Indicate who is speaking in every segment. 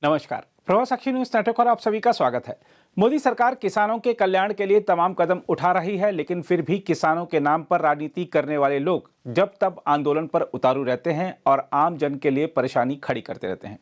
Speaker 1: नमस्कार। प्रभा साक्षी news network पर आप सभी का स्वागत है। मोदी सरकार किसानों के कल्याण के लिए तमाम कदम उठा रही है, लेकिन फिर भी किसानों के नाम पर राजनीति करने वाले लोग जब तब आंदोलन पर उतारू रहते हैं और आम जन के लिए परेशानी खड़ी करते रहते हैं।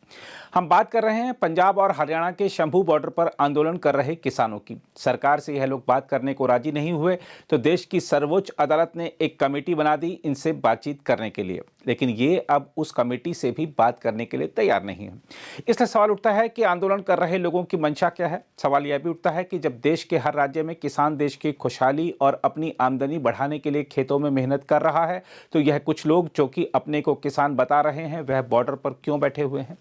Speaker 1: हम बात कर रहे हैं पंजाब और हरियाणा के शंभू बॉर्डर पर आंदोलन कर रहे किसानों की। सरकार से यह लोग बात करने को राजी नहीं हुए तो देश की सर्वोच्च अदालत ने एक कमेटी बना दी इनसे बातचीत करने के लिए, लेकिन ये अब उस कमेटी से भी बात करने के लिए तैयार नहीं है। इसलिए सवाल उठता है कि आंदोलन कर रहे लोगों की मंशा क्या है। सवाल यह भी उठता है कि जब देश के हर राज्य में किसान देश की खुशहाली और अपनी आमदनी बढ़ाने के लिए खेतों में मेहनत कर रहा है, तो यह कुछ लोग जो कि अपने को किसान बता रहे हैं वह बॉर्डर पर क्यों बैठे हुए हैं।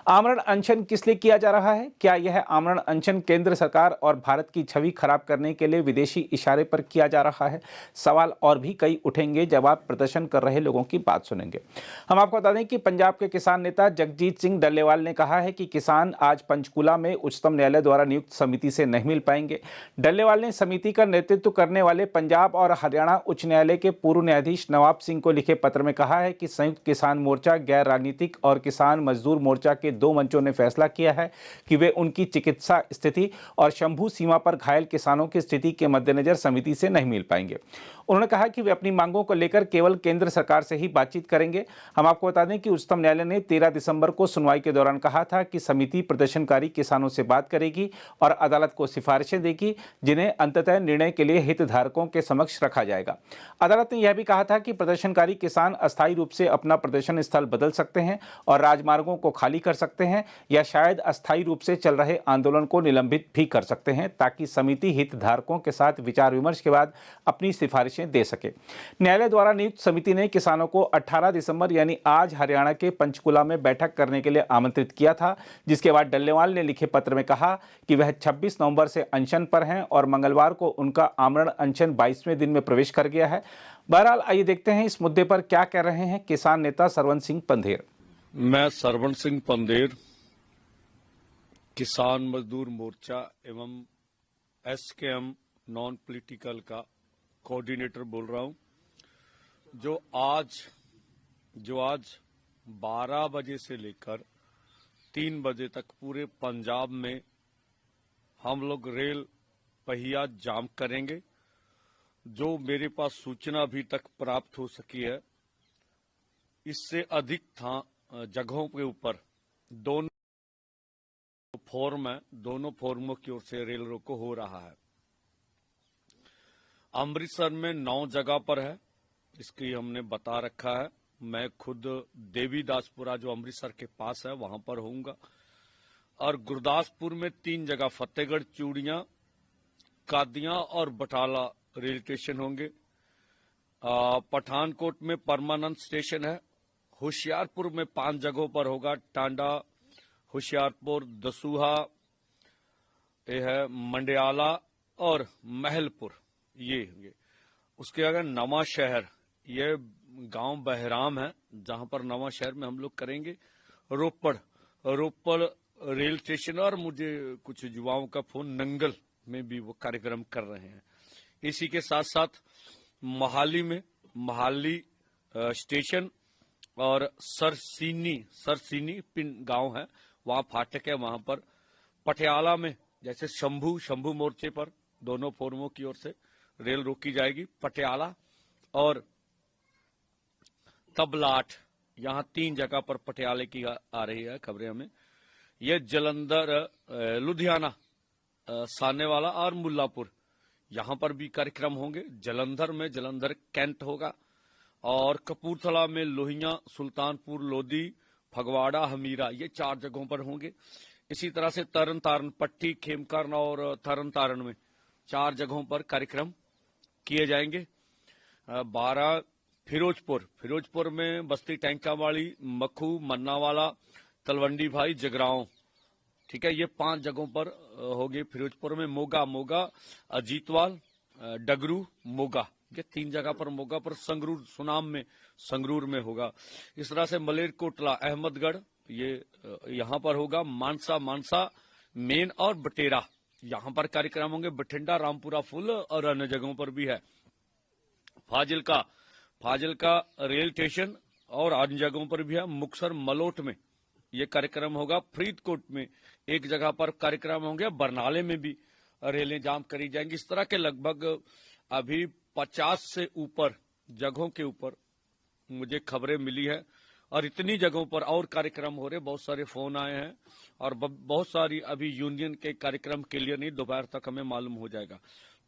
Speaker 1: आमरण अनशन किस लिए किया जा रहा है? क्या यह आमरण अनशन केंद्र सरकार और भारत की छवि खराब करने के लिए विदेशी इशारे पर किया जा रहा है? सवाल और भी कई उठेंगे जब आप प्रदर्शन कर रहे लोगों की बात सुनेंगे। हम आपको बता दें कि पंजाब के किसान नेता जगजीत सिंह डल्लेवाल ने कहा है कि किसान आज पंचकूला में उच्चतम न्यायालय द्वारा नियुक्त समिति से नहीं मिल पाएंगे। डल्लेवाल ने समिति का नेतृत्व करने वाले पंजाब और हरियाणा उच्च न्यायालय के पूर्व न्यायाधीश नवाब सिंह को लिखे पत्र में कहा है कि संयुक्त किसान मोर्चा, गैर राजनीतिक और किसान मजदूर मोर्चा के दो मंचों ने फैसला किया है कि वे उनकी चिकित्सा स्थिति और शंभू सीमा पर घायल किसानों की स्थिति के मद्देनजर समिति से नहीं मिल पाएंगे। उन्होंने कहा कि वे अपनी मांगों को लेकर केवल केंद्र सरकार से ही बातचीत करेंगे। हम आपको बता दें कि उच्चतम न्यायालय ने 13 दिसंबर को सुनवाई के दौरान कहा था कि समिति प्रदर्शनकारी किसानों से बात करेगी और अदालत को सिफारिशें देगी, जिन्हें अंततः निर्णय के लिए हितधारकों के समक्ष रखा जाएगा। अदालत ने यह भी कहा था कि प्रदर्शनकारी किसान अस्थायी रूप से अपना प्रदर्शन स्थल बदल सकते हैं और राजमार्गों को खाली कर सकते हैं या शायद अस्थायी रूप से चल रहे आंदोलन को निलंबित भी कर सकते हैं, ताकि समिति हितधारकों के साथ विचार विमर्श के बाद अपनी सिफारिशें दे सके। न्यायालय द्वारा नियुक्त समिति ने किसानों को 18 दिसंबर यानी आज हरियाणा के पंचकुला में बैठक करने के लिए आमंत्रित किया था, जिसके बाद डल्लेवाल ने लिखे पत्र में कहा कि वह 26 नवंबर से अनशन पर हैं और मंगलवार को उनका आमरण अनशन 22वें दिन में प्रवेश कर गया है। बहरहाल आइए देखते हैं इस मुद्दे पर क्या कह रहे हैं किसान नेता सरवण सिंह पंधेर।
Speaker 2: मैं सरवण सिंह पंधेर, किसान मजदूर मोर्चा एवं एसकेएम नॉन पॉलिटिकल का कोऑर्डिनेटर बोल रहा हूं। जो आज 12 बजे से लेकर 3 बजे तक पूरे पंजाब में हम लोग रेल पहिया जाम करेंगे। जो मेरे पास सूचना अभी तक प्राप्त हो सकी है, इससे अधिक जगहों के ऊपर दोनों फोरमों की ओर से रेल रोको हो रहा है। अमृतसर में 9 जगह पर है, इसकी हमने बता रखा है। मैं खुद देवीदासपुरा जो अमृतसर के पास है वहां पर होऊंगा, और गुरदासपुर में 3 जगह फतेहगढ़, चूड़ियां, कादियां और बटाला रेल स्टेशन होंगे। पठानकोट में परमानंद स्टेशन है। होशियारपुर में 5 जगहों पर होगा, टांडा, होशियारपुर, दसूहा, मंडियाला और महलपुर, ये होंगे। उसके आगे नवा शहर, ये गांव बहराम है जहां पर नवा शहर में हम लोग करेंगे। रोपड़ रेल स्टेशन, और मुझे कुछ युवाओं का फोन, नंगल में भी वो कार्यक्रम कर रहे हैं। इसी के साथ साथ महाली स्टेशन और सरसीनी पिन गांव है, वहां फाटक है, वहां पर। पटियाला में जैसे शंभू मोर्चे पर दोनों फोरमों की ओर से रेल रोकी जाएगी। पटियाला और तबलाट, यहां 3 जगह पर पटियाले की आ रही है खबरें हमें। यह जलंधर, लुधियाना, सानेवाला और मुल्लापुर, यहां पर भी कार्यक्रम होंगे। जलंधर में जलंधर कैंट होगा, और कपूरथला में लोहिया, सुल्तानपुर लोधी, फगवाड़ा, हमीरा, ये 4 जगहों पर होंगे। इसी तरह से तरन तारण, पट्टी, खेमकरण और तरन तारण में 4 जगहों पर कार्यक्रम किए जाएंगे। 12 फिरोजपुर में बस्ती टैंकावाली, मखू, मन्नावाला, तलवंडी भाई, जगराओं, ठीक है, ये 5 जगहों पर होगी। फिरोजपुर में मोगा, अजीतवाल, डगरू, मोगा, ये 3 जगह पर मोगा पर। संगरूर में होगा। इस तरह से मलेरकोटला, अहमदगढ़, ये यहां पर होगा। मानसा मेन और बटेरा, यहां पर कार्यक्रम होंगे। बठिंडा, रामपुरा फुल और अन्य जगहों पर भी है। फाजिल का रेल स्टेशन और अन्य जगहों पर भी है। मुक्तसर, मलोट में ये कार्यक्रम होगा। फरीदकोट में एक जगह पर कार्यक्रम होंगे, बरनाले में भी रेलें जाम करी जाएंगी। इस तरह के लगभग अभी 50 से ऊपर जगहों के ऊपर मुझे खबरें मिली है और इतनी जगहों पर और कार्यक्रम हो रहे, बहुत सारे फोन आए हैं और बहुत सारी अभी यूनियन के कार्यक्रम क्लियर नहीं, दोपहर तक हमें मालूम हो जाएगा।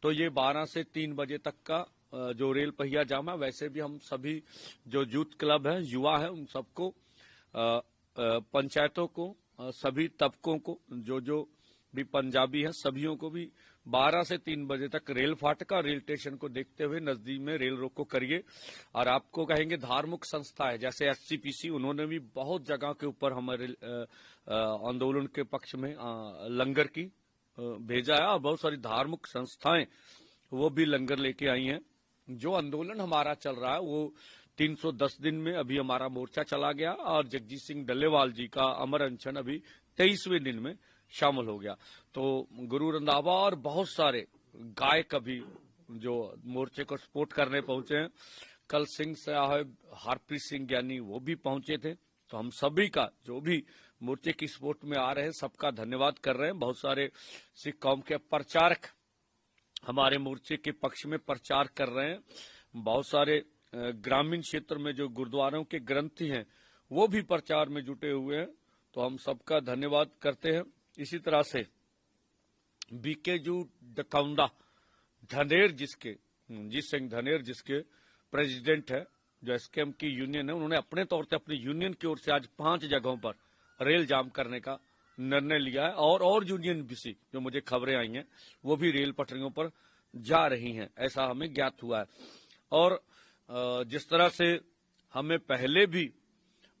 Speaker 2: तो ये 12 से 3 बजे तक का जो रेल पहिया जाम है। वैसे भी हम सभी जो यूथ क्लब है, युवा है, उन सबको, पंचायतों को, सभी तबकों को, जो भी पंजाबी है, सभियों को भी 12 से 3 बजे तक रेल फाटका, रेल स्टेशन को देखते हुए नजदीक में रेल रोको करिए। और आपको कहेंगे धार्मिक संस्था है जैसे एससीपीसी, उन्होंने भी बहुत जगह के ऊपर हमारे आंदोलन के पक्ष में लंगर की भेजा है और बहुत सारी धार्मिक संस्थाएं वो भी लंगर लेके आई हैं। जो आंदोलन हमारा चल रहा है वो 310 दिन में अभी हमारा मोर्चा चला गया और जगजीत सिंह डल्लेवाल जी का अमर अनशन अभी 23वें दिन में शामिल हो गया। तो गुरु रंधावा और बहुत सारे गायक अभी जो मोर्चे को सपोर्ट करने पहुंचे हैं। कल सिंह साहब, हरप्रीत सिंह ज्ञानी वो भी पहुंचे थे। तो हम सभी का, जो भी मोर्चे की सपोर्ट में आ रहे हैं, सबका धन्यवाद कर रहे हैं। बहुत सारे सिख कौम के प्रचारक हमारे मोर्चे के पक्ष में प्रचार कर रहे हैं। बहुत सारे ग्रामीण क्षेत्र में जो गुरुद्वारों के ग्रंथी हैं वो भी प्रचार में जुटे हुए हैं। तो हम सबका धन्यवाद करते हैं। इसी तरह से बीकेजू डकौंडा धनेर, जीत सिंह धनेर जिसके प्रेसिडेंट है, जो एसकेएम की यूनियन है, उन्होंने अपने तौर से अपनी यूनियन की ओर से आज 5 जगहों पर रेल जाम करने का निर्णय लिया है। और यूनियन भी सी, जो मुझे खबरें आई हैं, वो भी रेल पटरियों पर जा रही हैं, ऐसा हमें ज्ञात हुआ है। और जिस तरह से हमें पहले भी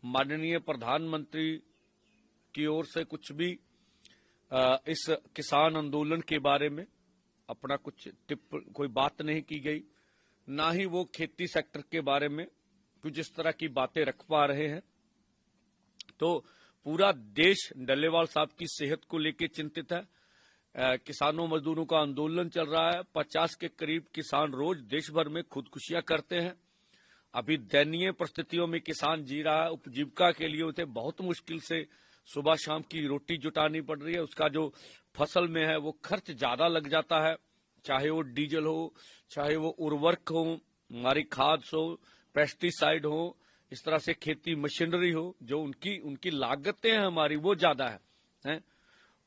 Speaker 2: माननीय प्रधानमंत्री की ओर से कुछ भी इस किसान आंदोलन के बारे में अपना कोई बात नहीं की गई, ना ही वो खेती सेक्टर के बारे में कुछ इस तरह की बातें रख पा रहे हैं। तो पूरा देश डल्लेवाल साहब की सेहत को लेकर चिंतित है। किसानों मजदूरों का आंदोलन चल रहा है। 50 के करीब किसान रोज देश भर में खुदकुशियां करते हैं। अभी दयनीय परिस्थितियों में किसान जी रहा है। उपजीविका के लिए उसे बहुत मुश्किल से सुबह शाम की रोटी जुटानी पड़ रही है। उसका जो फसल में है वो खर्च ज्यादा लग जाता है, चाहे वो डीजल हो, चाहे वो उर्वरक हो, हमारी खाद हो, पेस्टिसाइड हो, इस तरह से खेती मशीनरी हो, जो उनकी लागतें हैं हमारी वो ज्यादा है।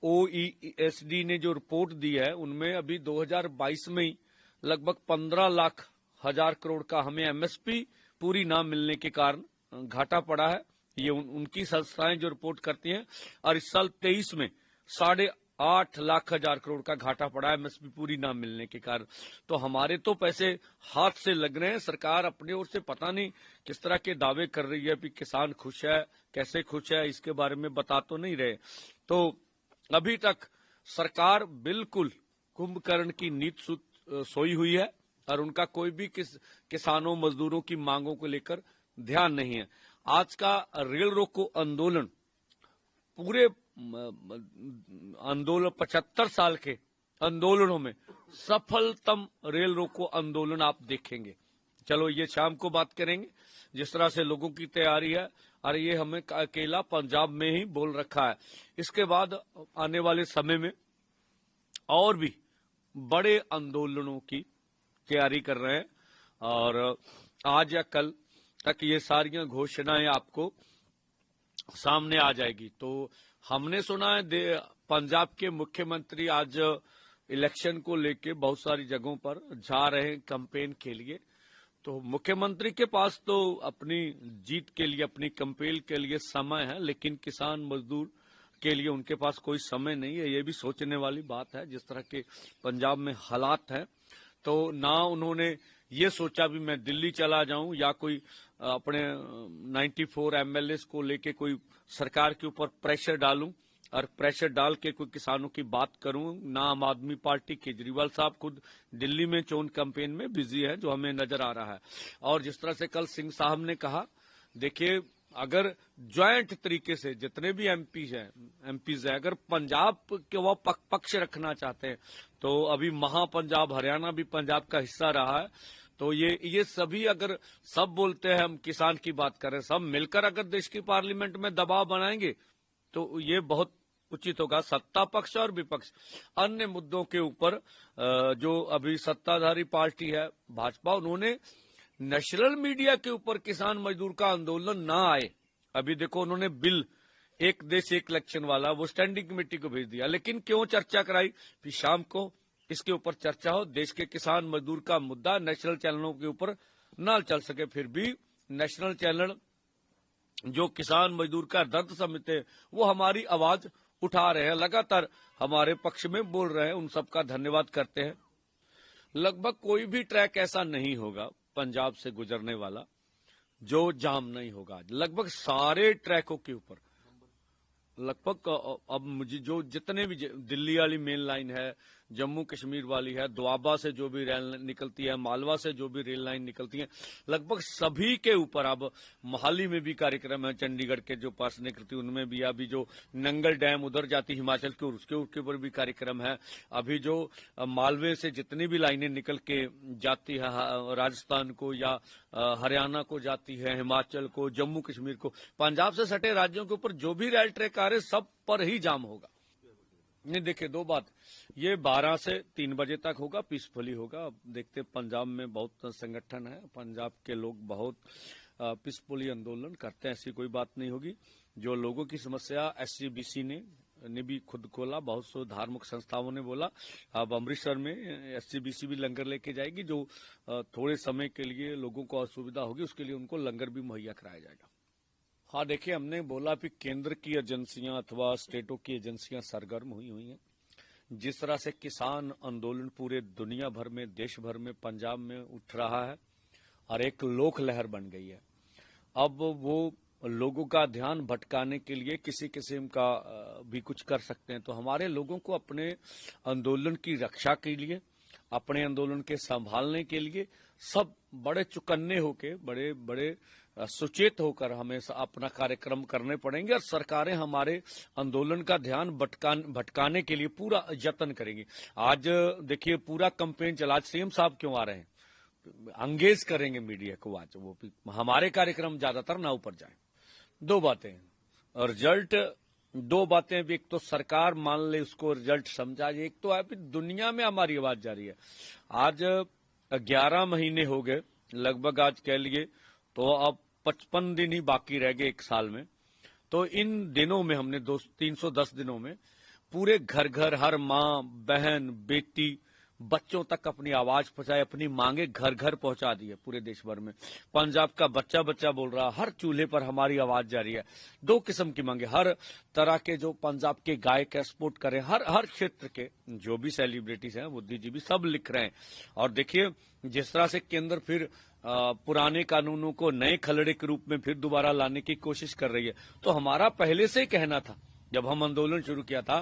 Speaker 2: ओईएसडी ने जो रिपोर्ट दी है उनमें अभी 2022 में ही लगभग 15 लाख हजार करोड़ का हमें एमएसपी पूरी ना मिलने के कारण घाटा पड़ा है। ये उनकी संस्थाएं जो रिपोर्ट करती हैं। और इस साल 23 में 8.5 लाख हजार करोड़ का घाटा पड़ा है एमएसपी पूरी ना मिलने के कारण। तो हमारे तो पैसे हाथ से लग रहे हैं। सरकार अपनी ओर से पता नहीं किस तरह के दावे कर रही है कि किसान खुश है, कैसे खुश है, इसके बारे में बता तो नहीं रहे। तो अभी तक सरकार बिल्कुल कुंभकर्ण की नींद सोई हुई है और उनका कोई भी किसानों मजदूरों की मांगों को लेकर ध्यान नहीं है। आज का रेल रोको आंदोलन पूरे आंदोलन 75 साल के आंदोलनों में सफलतम रेल रोको आंदोलन आप देखेंगे। चलो ये शाम को बात करेंगे जिस तरह से लोगों की तैयारी है। और ये हमें अकेला पंजाब में ही बोल रखा है। इसके बाद आने वाले समय में और भी बड़े आंदोलनों की तैयारी कर रहे हैं और आज या कल तक ये सारियां घोषणाएं आपको सामने आ जाएगी। तो हमने सुना है पंजाब के मुख्यमंत्री आज इलेक्शन को लेके बहुत सारी जगहों पर जा रहे हैं कैंपेन के लिए। तो मुख्यमंत्री के पास तो अपनी जीत के लिए, अपनी कैंपेन के लिए समय है, लेकिन किसान मजदूर के लिए उनके पास कोई समय नहीं है। ये भी सोचने वाली बात है जिस तरह के पंजाब में हालात हैं। तो ना उन्होंने ये सोचा भी मैं दिल्ली चला जाऊं या कोई अपने 94 एमएलए को लेके कोई सरकार के ऊपर प्रेशर डालूं और प्रेशर डाल के कोई किसानों की बात करूं। ना आम आदमी पार्टी, केजरीवाल साहब खुद दिल्ली में चोन कैंपेन में बिजी है, जो हमें नजर आ रहा है। और जिस तरह से कल सिंह साहब ने कहा, देखिए अगर ज्वाइंट तरीके से जितने भी एमपीज है अगर पंजाब के वो पक्ष रखना चाहते हैं तो अभी महापंजाब, हरियाणा भी पंजाब का हिस्सा रहा है। तो ये सभी अगर सब बोलते हैं, हम किसान की बात कर रहे हैं, सब मिलकर अगर देश की पार्लियामेंट में दबाव बनाएंगे तो ये बहुत उचित होगा। सत्ता पक्ष और विपक्ष अन्य मुद्दों के ऊपर जो अभी सत्ताधारी पार्टी है भाजपा, उन्होंने नेशनल मीडिया के ऊपर किसान मजदूर का आंदोलन ना आए। अभी देखो उन्होंने बिल एक देश एक इलेक्शन वाला वो स्टैंडिंग कमेटी को भेज दिया, लेकिन क्यों चर्चा कराई? फिर शाम को इसके ऊपर चर्चा हो। देश के किसान मजदूर का मुद्दा नेशनल चैनलों के ऊपर ना चल सके, फिर भी नेशनल चैनल जो किसान मजदूर का दर्द समझते हैं वो हमारी आवाज उठा रहे हैं, लगातार हमारे पक्ष में बोल रहे हैं, उन सबका धन्यवाद करते हैं। लगभग कोई भी ट्रैक ऐसा नहीं होगा पंजाब से गुजरने वाला जो जाम नहीं होगा। लगभग सारे ट्रैकों के ऊपर लगभग अब मुझे जो जितने भी दिल्ली वाली मेन लाइन है, जम्मू कश्मीर वाली है, दोआबा से जो भी रेल निकलती है, मालवा से जो भी रेल लाइन निकलती है, लगभग सभी के ऊपर अब मोहाली में भी कार्यक्रम है, चंडीगढ़ के जो पास निकलती उनमें भी, अभी जो नंगल डैम उधर जाती हिमाचल की उसके ऊपर भी कार्यक्रम है। अभी जो मालवे से जितनी भी लाइनें निकल के जाती है राजस्थान को या हरियाणा को जाती है, हिमाचल को, जम्मू कश्मीर को, पंजाब से सटे राज्यों के ऊपर जो भी रेल ट्रैक आ रहे सब पर ही जाम होगा। नहीं देखिए, दो बात, ये 12 से 3 बजे तक होगा, पीसफुली होगा। अब देखते पंजाब में बहुत संगठन है, पंजाब के लोग बहुत पीसफुली आंदोलन करते हैं, ऐसी कोई बात नहीं होगी। जो लोगों की समस्या SCBC ने भी खुद खोला, बहुत से धार्मिक संस्थाओं ने बोला। अब अमृतसर में SCBC भी लंगर लेके जाएगी, जो थोड़े समय के लिए लोगों को असुविधा होगी उसके लिए उनको लंगर भी मुहैया कराया जाएगा। हाँ देखिए, हमने बोला कि केंद्र की एजेंसियां अथवा स्टेटों की एजेंसियां सरगर्म हुई हैं। जिस तरह से किसान आंदोलन पूरे दुनिया भर में, देश भर में, पंजाब में उठ रहा है और एक लोक लहर बन गई है, अब वो लोगों का ध्यान भटकाने के लिए किसी किस्म का भी कुछ कर सकते हैं। तो हमारे लोगों को अपने आंदोलन की रक्षा के लिए, अपने आंदोलन के संभालने के लिए सब बड़े चौकन्ने होके, बड़े बड़े सुचेत होकर हमें अपना कार्यक्रम करने पड़ेंगे और सरकारें हमारे आंदोलन का ध्यान भटकाने के लिए पूरा यत्न करेंगी। आज देखिए पूरा कैंपेन चला, आज CM साहब क्यों आ रहे हैं, अंगेज करेंगे मीडिया को, आज वो भी हमारे कार्यक्रम ज्यादातर ना ऊपर जाए। दो बातें रिजल्ट, दो बातें, एक तो सरकार मान ले उसको रिजल्ट समझा, एक तो है दुनिया में हमारी आवाज जा रही है। आज 11 महीने हो गए लगभग, आज कह लिए तो अब 55 दिन ही बाकी रह गए एक साल में। तो इन दिनों में हमने 310 दिनों में पूरे घर घर, हर माँ, बहन, बेटी, बच्चों तक अपनी आवाज पहुंचाई, अपनी मांगे घर घर पहुंचा दी है पूरे देश भर में। पंजाब का बच्चा बच्चा बोल रहा, हर चूल्हे पर हमारी आवाज जा रही है। दो किस्म की मांगे, हर तरह के जो पंजाब के गायक एक्सपोर्ट करें, हर क्षेत्र के जो भी सेलिब्रिटीज हैं, बुद्धिजीवी सब लिख रहे हैं। और देखिए जिस तरह से केंद्र फिर पुराने कानूनों को नए खलड़े के रूप में फिर दोबारा लाने की कोशिश कर रही है, तो हमारा पहले से ही कहना था जब हम आंदोलन शुरू किया था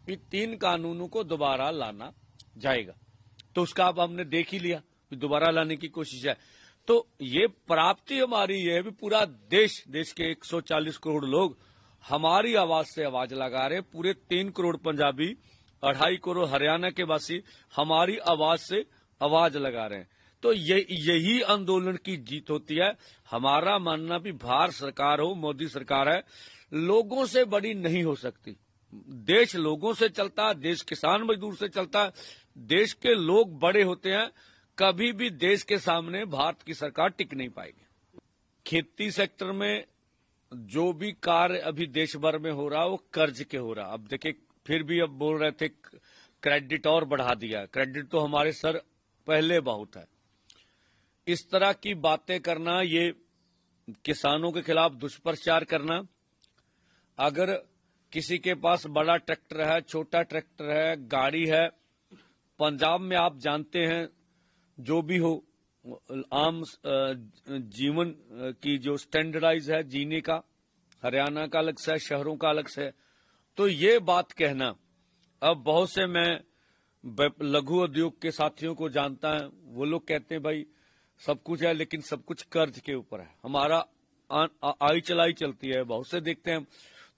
Speaker 2: कि 3 कानूनों को दोबारा लाना जाएगा, तो उसका अब हमने देख ही लिया, दोबारा लाने की कोशिश है। तो ये प्राप्ति हमारी ये है भी पूरा देश के 140 करोड़ लोग हमारी आवाज से आवाज लगा रहे, पूरे 3 करोड़ पंजाबी, 2.5 करोड़ हरियाणा के वासी हमारी आवाज से आवाज लगा रहे हैं। तो यही आंदोलन की जीत होती है। हमारा मानना भी भारत सरकार हो, मोदी सरकार है, लोगों से बड़ी नहीं हो सकती। देश लोगों से चलता है, देश किसान मजदूर से चलता है, देश के लोग बड़े होते हैं, कभी भी देश के सामने भारत की सरकार टिक नहीं पाएगी। खेती सेक्टर में जो भी कार्य अभी देश भर में हो रहा है वो कर्ज के हो रहा। अब देखिए फिर भी अब बोल रहे थे क्रेडिट और बढ़ा दिया, क्रेडिट तो हमारे सर पहले बहुत है। इस तरह की बातें करना, ये किसानों के खिलाफ दुष्प्रचार करना। अगर किसी के पास बड़ा ट्रैक्टर है, छोटा ट्रैक्टर है, गाड़ी है, पंजाब में आप जानते हैं जो भी हो आम जीवन की जो स्टैंडर्डाइज है जीने का, हरियाणा का अलग से है, शहरों का अलग से है। तो ये बात कहना, अब बहुत से मैं लघु उद्योग के साथियों को जानता है, वो लोग कहते हैं भाई सब कुछ है लेकिन सब कुछ कर्ज के ऊपर है, हमारा आई चलाई चलती है, बहुत से देखते हैं।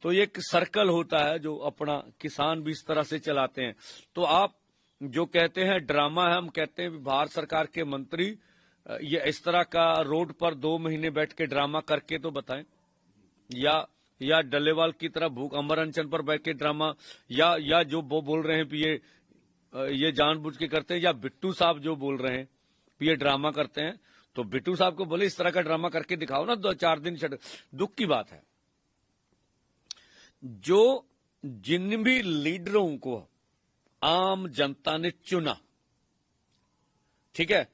Speaker 2: तो ये एक सर्कल होता है जो अपना किसान भी इस तरह से चलाते हैं। तो आप जो कहते हैं ड्रामा है, हम कहते हैं भारत सरकार के मंत्री ये इस तरह का रोड पर 2 महीने बैठ के ड्रामा करके तो बताएं, या या डल्लेवाल की तरह भूख अमर अनशन पर बैठ के ड्रामा, या जो वो बोल रहे हैं कि ये जानबूझ के करते हैं, या बिट्टू साहब जो बोल रहे हैं कि ये ड्रामा करते हैं, तो बिट्टू साहब को बोले इस तरह का ड्रामा करके दिखाओ ना, 2-4 दिन दुख की बात है। जो जिन भी लीडरों को आम जनता ने चुना, ठीक है,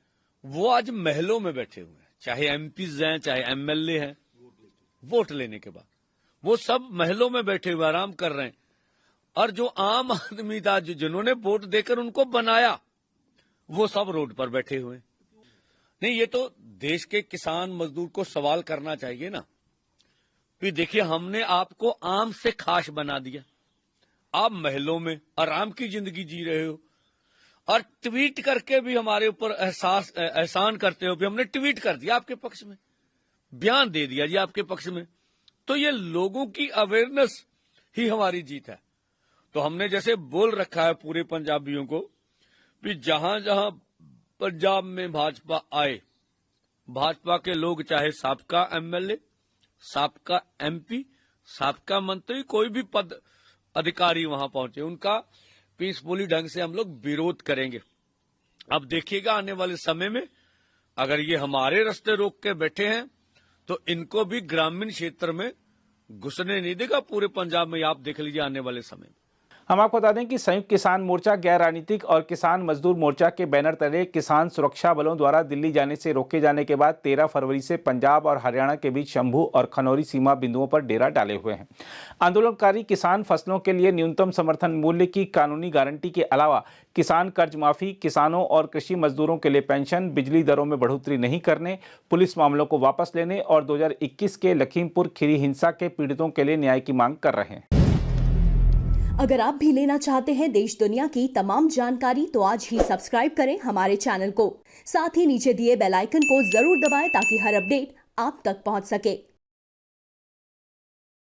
Speaker 2: वो आज महलों में बैठे हुए हैं, चाहे एमपीज हैं चाहे एमएलए हैं। वोट लेने के बाद वो सब महलों में बैठे हुए आराम कर रहे हैं, और जो आम आदमी था, जिन्होंने वोट देकर उनको बनाया, वो सब रोड पर बैठे हुए हैं। नहीं, ये तो देश के किसान मजदूर को सवाल करना चाहिए ना कि देखिए, हमने आपको आम से खास बना दिया, आप महलों में आराम की जिंदगी जी रहे हो, और ट्वीट करके भी हमारे ऊपर एहसान करते हो भी हमने ट्वीट कर दिया आपके पक्ष में, बयान दे दिया जी आपके पक्ष में। तो ये लोगों की अवेयरनेस ही हमारी जीत है। तो हमने जैसे बोल रखा है पूरे पंजाबियों को कि जहां जहां पंजाब में भाजपा आए, भाजपा के लोग चाहे साबका एमएलए, साबका एमपी, साबका मंत्री, कोई भी पद अधिकारी वहां पहुंचे, उनका पीसफुली ढंग से हम लोग विरोध करेंगे। अब देखिएगा आने वाले समय में अगर ये हमारे रास्ते रोक के बैठे हैं तो इनको भी ग्रामीण क्षेत्र में घुसने नहीं देगा पूरे पंजाब में। आप देख लीजिए आने वाले समय में।
Speaker 1: हम आपको बता दें कि संयुक्त किसान मोर्चा, गैर राजनीतिक और किसान मजदूर मोर्चा के बैनर तले किसान सुरक्षा बलों द्वारा दिल्ली जाने से रोके जाने के बाद 13 फरवरी से पंजाब और हरियाणा के बीच शंभू और खनौरी सीमा बिंदुओं पर डेरा डाले हुए हैं। आंदोलनकारी किसान फसलों के लिए न्यूनतम समर्थन मूल्य की कानूनी गारंटी के अलावा किसान कर्ज माफी, किसानों और कृषि मजदूरों के लिए पेंशन, बिजली दरों में बढ़ोतरी नहीं करने, पुलिस मामलों को वापस लेने और 2021 के लखीमपुर खीरी हिंसा के पीड़ितों के लिए न्याय की मांग कर रहे हैं।
Speaker 3: अगर आप भी लेना चाहते हैं देश दुनिया की तमाम जानकारी तो आज ही सब्सक्राइब करें हमारे चैनल को। साथ ही नीचे दिए बेल आइकन को जरूर दबाएं ताकि हर अपडेट आप तक पहुंच सके।